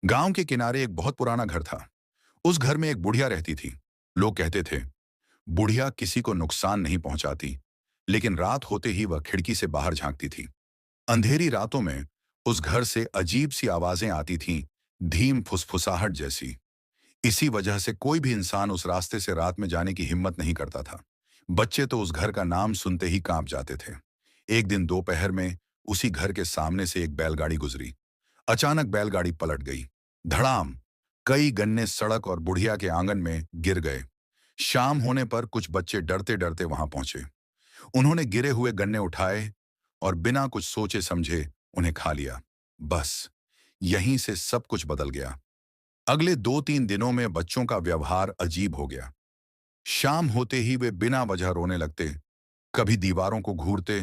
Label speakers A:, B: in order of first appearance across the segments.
A: गांव के किनारे एक बहुत पुराना घर था। उस घर में एक बुढ़िया रहती थी। लोग कहते थे, बुढ़िया किसी को नुकसान नहीं पहुंचाती, लेकिन रात होते ही वह खिड़की से बाहर झांकती थी। अंधेरी रातों में उस घर से अजीब सी आवाजें आती थीं, धीम फुसफुसाहट जैसी। इसी वजह से कोई भी इंसान उस रास्ते से रात में जाने की हिम्मत नहीं करता था। बच्चे तो उस घर का नाम सुनते ही कांप जाते थे। एक दिन दोपहर में उसी घर के सामने से एक बैलगाड़ी गुजरी। अचानक बैलगाड़ी पलट गई। धड़ाम! कई गन्ने सड़क और बुढ़िया के आंगन में गिर गए। शाम होने पर कुछ बच्चे डरते डरते वहां पहुंचे। उन्होंने गिरे हुए गन्ने उठाए और बिना कुछ सोचे समझे उन्हें खा लिया। बस यहीं से सब कुछ बदल गया। अगले 2-3 दिनों में बच्चों का व्यवहार अजीब हो गया। शाम होते ही वे बिना वजह रोने लगते, कभी दीवारों को घूरते,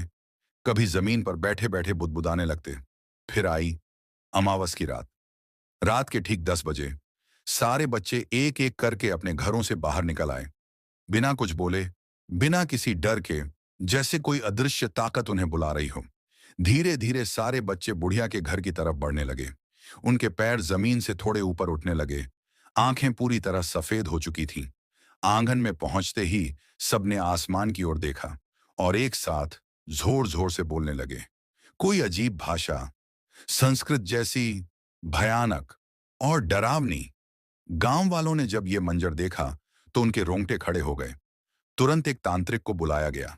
A: कभी जमीन पर बैठे बैठे बुदबुदाने लगते। फिर आई अमावस की रात। रात के ठीक 10 बजे सारे बच्चे एक एक करके अपने घरों से बाहर निकल आए। बिना कुछ बोले, बिना किसी डर के, जैसे कोई अदृश्य ताकत उन्हें बुला रही हो। धीरे धीरे सारे बच्चे बुढ़िया के घर की तरफ बढ़ने लगे। उनके पैर जमीन से थोड़े ऊपर उठने लगे। आंखें पूरी तरह सफेद हो चुकी थीं। आंगन में पहुंचते ही सबने आसमान की ओर देखा और एक साथ जोर जोर से बोलने लगे। कोई अजीब भाषा, संस्कृत जैसी, भयानक और डरावनी। गांव वालों ने जब ये मंजर देखा तो उनके रोंगटे खड़े हो गए। तुरंत एक तांत्रिक को बुलाया गया।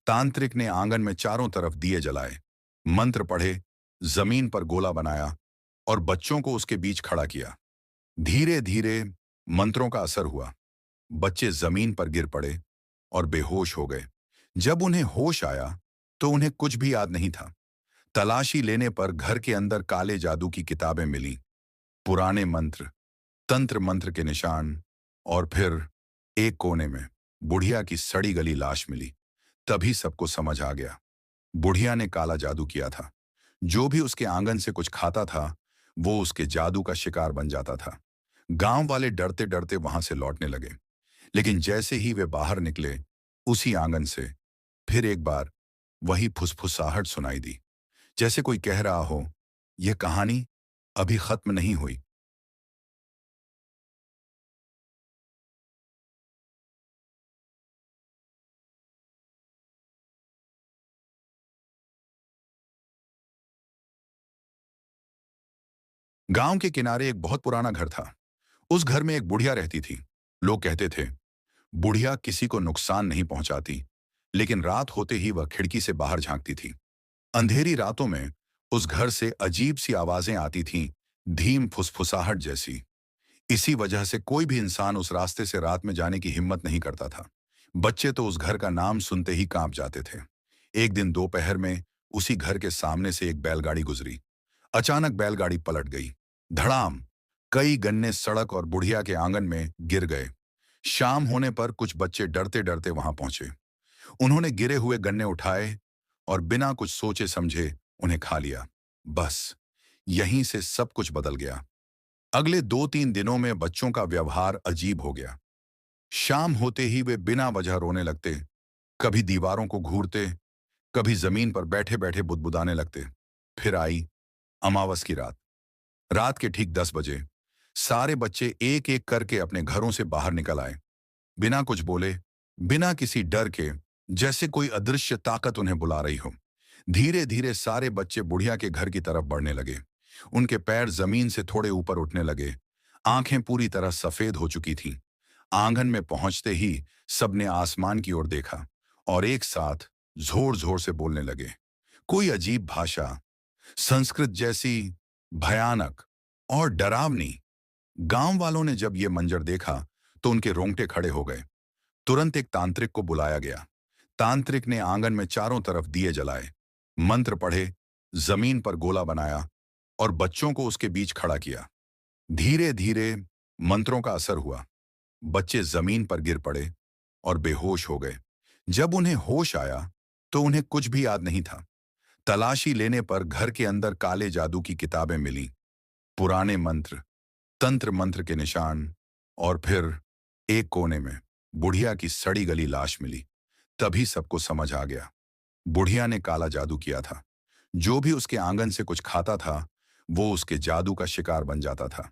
A: तांत्रिक ने आंगन में चारों तरफ दिए जलाए, मंत्र पढ़े, जमीन पर गोला बनाया और बच्चों को उसके बीच खड़ा किया। धीरे धीरे मंत्रों का असर हुआ। बच्चे जमीन पर गिर पड़े और बेहोश हो गए। जब उन्हें होश आया तो उन्हें कुछ भी याद नहीं था। तलाशी लेने पर घर के अंदर काले जादू की किताबें मिली, पुराने मंत्र, तंत्र मंत्र के निशान, और फिर एक कोने में बुढ़िया की सड़ी गली लाश मिली। तभी सबको समझ आ गया, बुढ़िया ने काला जादू किया था। जो भी उसके आंगन से कुछ खाता था वो उसके जादू का शिकार बन जाता था। गांव वाले डरते डरते वहां से लौटने लगे। लेकिन जैसे ही वे बाहर निकले, उसी आंगन से फिर एक बार वही फुसफुसाहट सुनाई दी, जैसे कोई कह रहा हो, यह कहानी अभी खत्म नहीं हुई। गांव के किनारे एक बहुत पुराना घर था। उस घर में एक बुढ़िया रहती थी। लोग कहते थे, बुढ़िया किसी को नुकसान नहीं पहुंचाती, लेकिन रात होते ही वह खिड़की से बाहर झांकती थी। अंधेरी रातों में उस घर से अजीब सी आवाजें आती थीं, धीम फुसफुसाहट जैसी। इसी वजह से कोई भी इंसान उस रास्ते से रात में जाने की हिम्मत नहीं करता था। बच्चे तो उस घर का नाम सुनते ही कांप जाते थे। एक दिन दोपहर में उसी घर के सामने से एक बैलगाड़ी गुजरी। अचानक बैलगाड़ी पलट गई। धड़ाम! कई गन्ने सड़क और बुढ़िया के आंगन में गिर गए। शाम होने पर कुछ बच्चे डरते डरते वहां पहुंचे। उन्होंने गिरे हुए गन्ने उठाए और बिना कुछ सोचे समझे उन्हें खा लिया। बस यहीं से सब कुछ बदल गया। अगले 2-3 दिनों में बच्चों का व्यवहार अजीब हो गया। शाम होते ही वे बिना वजह रोने लगते, कभी दीवारों को घूरते, कभी जमीन पर बैठे बैठे बुदबुदाने लगते। फिर आई अमावस की रात। रात के ठीक 10 बजे सारे बच्चे एक एक करके अपने घरों से बाहर निकल आए। बिना कुछ बोले, बिना किसी डर के, जैसे कोई अदृश्य ताकत उन्हें बुला रही हो। धीरे धीरे सारे बच्चे बुढ़िया के घर की तरफ बढ़ने लगे। उनके पैर जमीन से थोड़े ऊपर उठने लगे। आंखें पूरी तरह सफेद हो चुकी थीं। आंगन में पहुंचते ही सबने आसमान की ओर देखा और एक साथ जोर जोर से बोलने लगे। कोई अजीब भाषा, संस्कृत जैसी, भयानक और डरावनी। गांव वालों ने जब ये मंजर देखा तो उनके रोंगटे खड़े हो गए। तुरंत एक तांत्रिक को बुलाया गया। तांत्रिक ने आंगन में चारों तरफ दिए जलाए, मंत्र पढ़े, जमीन पर गोला बनाया और बच्चों को उसके बीच खड़ा किया। धीरे धीरे मंत्रों का असर हुआ। बच्चे जमीन पर गिर पड़े और बेहोश हो गए। जब उन्हें होश आया तो उन्हें कुछ भी याद नहीं था। तलाशी लेने पर घर के अंदर काले जादू की किताबें मिली, पुराने मंत्र, तंत्र मंत्र के निशान, और फिर एक कोने में बुढ़िया की सड़ी गली लाश मिली। तभी सबको समझ आ गया, बुढ़िया ने काला जादू किया था। जो भी उसके आंगन से कुछ खाता था वो उसके जादू का शिकार बन जाता था।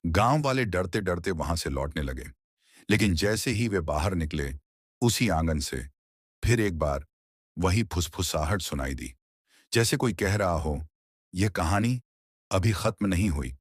A: गांव वाले डरते डरते वहां से लौटने लगे, लेकिन जैसे ही वे बाहर निकले, उसी आंगन से फिर एक बार वही फुसफुसाहट सुनाई दी, जैसे कोई कह रहा हो, यह कहानी अभी खत्म नहीं हुई।